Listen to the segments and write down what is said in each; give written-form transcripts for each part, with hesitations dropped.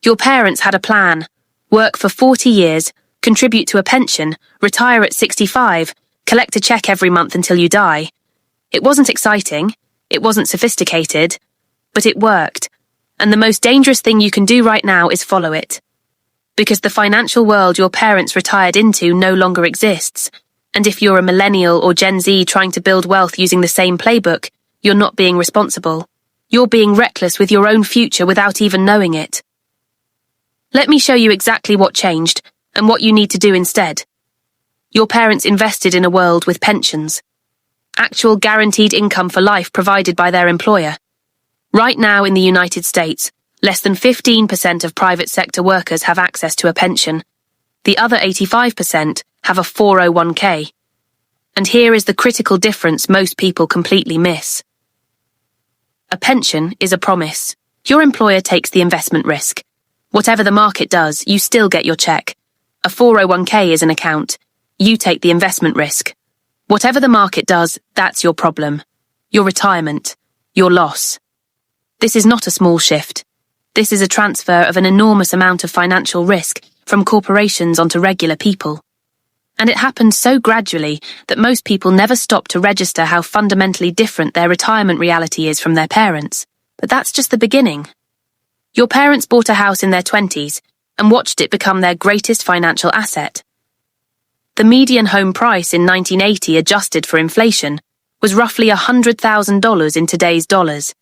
Your parents had a plan. Work for 40 years, contribute to a pension, retire at 65, collect a check every month until you die. It wasn't exciting, it wasn't sophisticated, but it worked. And the most dangerous thing you can do right now is follow it. Because the financial world your parents retired into no longer exists. And if you're a millennial or Gen Z trying to build wealth using the same playbook, you're not being responsible. You're being reckless with your own future without even knowing it. Let me show you exactly what changed and what you need to do instead. Your parents invested in a world with pensions. Actual guaranteed income for life provided by their employer. Right now in the United States, less than 15% of private sector workers have access to a pension. The other 85% have a 401k. And here is the critical difference most people completely miss. A pension is a promise. Your employer takes the investment risk. Whatever the market does, you still get your check. A 401k is an account. You take the investment risk. Whatever the market does, that's your problem. Your retirement. Your loss. This is not a small shift. This is a transfer of an enormous amount of financial risk from corporations onto regular people. And it happened so gradually that most people never stop to register how fundamentally different their retirement reality is from their parents. But that's just the beginning. Your parents bought a house in their 20s and watched it become their greatest financial asset. The median home price in 1980, adjusted for inflation, was roughly $100,000 in today's dollars.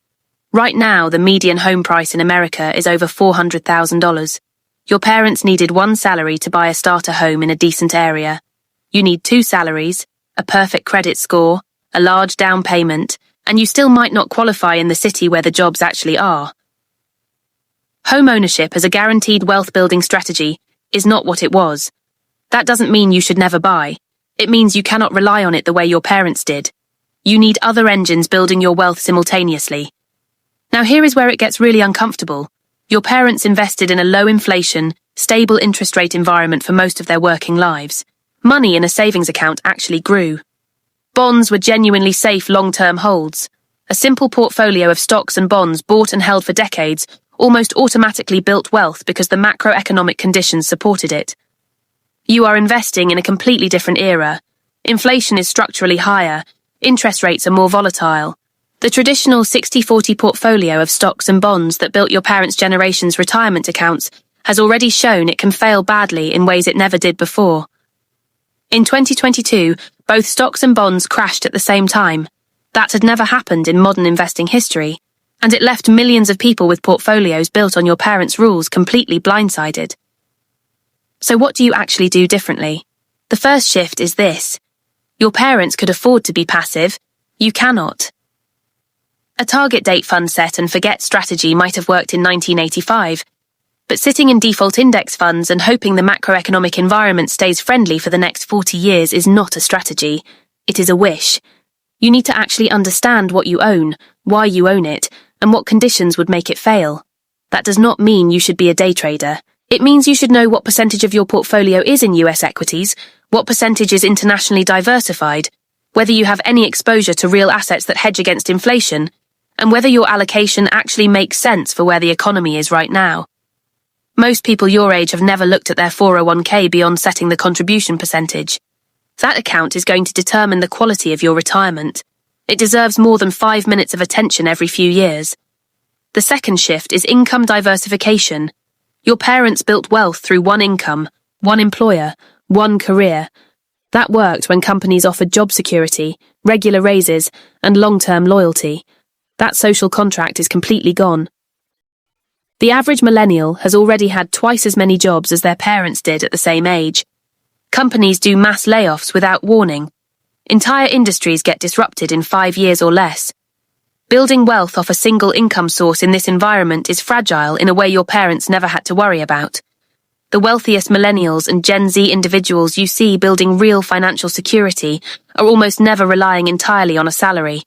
Right now, the median home price in America is over $400,000. Your parents needed one salary to buy a starter home in a decent area. You need 2 salaries, a perfect credit score, a large down payment, and you still might not qualify in the city where the jobs actually are. Home ownership as a guaranteed wealth-building strategy is not what it was. That doesn't mean you should never buy. It means you cannot rely on it the way your parents did. You need other engines building your wealth simultaneously. Now here is where it gets really uncomfortable. Your parents invested in a low-inflation, stable interest rate environment for most of their working lives. Money in a savings account actually grew. Bonds were genuinely safe long-term holds. A simple portfolio of stocks and bonds bought and held for decades almost automatically built wealth because the macroeconomic conditions supported it. You are investing in a completely different era. Inflation is structurally higher. Interest rates are more volatile. The traditional 60-40 portfolio of stocks and bonds that built your parents' generation's retirement accounts has already shown it can fail badly in ways it never did before. In 2022, both stocks and bonds crashed at the same time. That had never happened in modern investing history, and it left millions of people with portfolios built on your parents' rules completely blindsided. So what do you actually do differently? The first shift is this. Your parents could afford to be passive. You cannot. A target date fund set and forget strategy might have worked in 1985, but sitting in default index funds and hoping the macroeconomic environment stays friendly for the next 40 years is not a strategy. It is a wish. You need to actually understand what you own, why you own it, and what conditions would make it fail. That does not mean you should be a day trader. It means you should know what percentage of your portfolio is in US equities, what percentage is internationally diversified, whether you have any exposure to real assets that hedge against inflation, and whether your allocation actually makes sense for where the economy is right now. Most people your age have never looked at their 401k beyond setting the contribution percentage. That account is going to determine the quality of your retirement. It deserves more than 5 minutes of attention every few years. The second shift is income diversification. Your parents built wealth through one income, one employer, one career. That worked when companies offered job security, regular raises, and long-term loyalty. That social contract is completely gone. The average millennial has already had twice as many jobs as their parents did at the same age. Companies do mass layoffs without warning. Entire industries get disrupted in 5 years or less. Building wealth off a single income source in this environment is fragile in a way your parents never had to worry about. The wealthiest millennials and Gen Z individuals you see building real financial security are almost never relying entirely on a salary.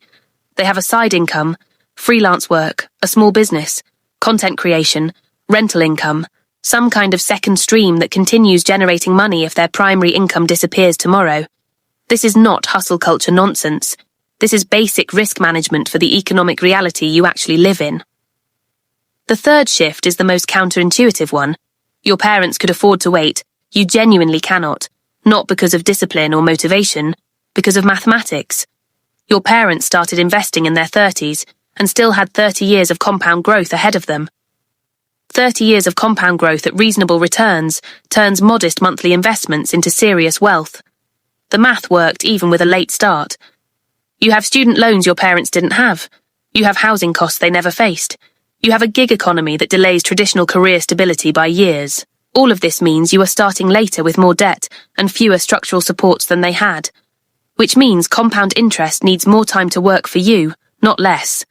They have a side income, freelance work, a small business, content creation, rental income, some kind of second stream that continues generating money if their primary income disappears tomorrow. This is not hustle culture nonsense. This is basic risk management for the economic reality you actually live in. The third shift is the most counterintuitive one. Your parents could afford to wait. You genuinely cannot. Not because of discipline or motivation, because of mathematics. Your parents started investing in their 30s and still had 30 years of compound growth ahead of them. 30 years of compound growth at reasonable returns turns modest monthly investments into serious wealth. The math worked even with a late start. You have student loans your parents didn't have. You have housing costs they never faced. You have a gig economy that delays traditional career stability by years. All of this means you are starting later with more debt and fewer structural supports than they had, which means compound interest needs more time to work for you, not less.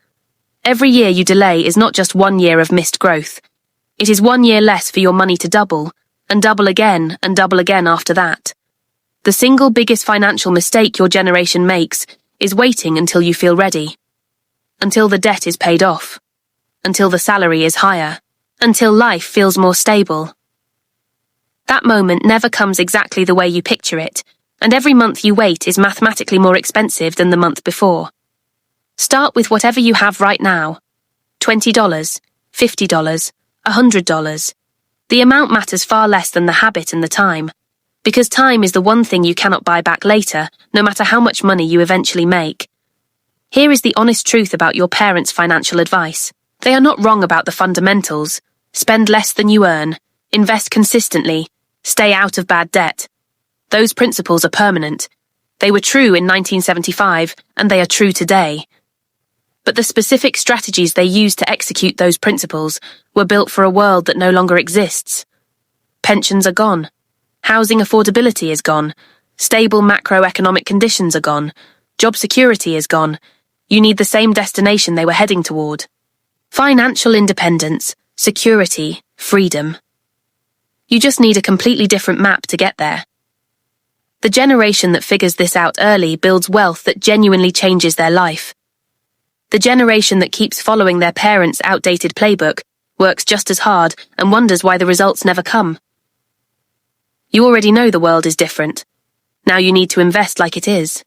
Every year you delay is not just 1 year of missed growth. It is 1 year less for your money to double, and double again after that. The single biggest financial mistake your generation makes is waiting until you feel ready. Until the debt is paid off. Until the salary is higher. Until life feels more stable. That moment never comes exactly the way you picture it, and every month you wait is mathematically more expensive than the month before. Start with whatever you have right now. $20, $50, $100. The amount matters far less than the habit and the time, because time is the one thing you cannot buy back later, no matter how much money you eventually make. Here is the honest truth about your parents' financial advice. They are not wrong about the fundamentals. Spend less than you earn, invest consistently, stay out of bad debt. Those principles are permanent. They were true in 1975, and they are true today. But the specific strategies they used to execute those principles were built for a world that no longer exists. Pensions are gone. Housing affordability is gone. Stable macroeconomic conditions are gone. Job security is gone. You need the same destination they were heading toward. Financial independence, security, freedom. You just need a completely different map to get there. The generation that figures this out early builds wealth that genuinely changes their life. The generation that keeps following their parents' outdated playbook works just as hard and wonders why the results never come. You already know the world is different. Now you need to invest like it is.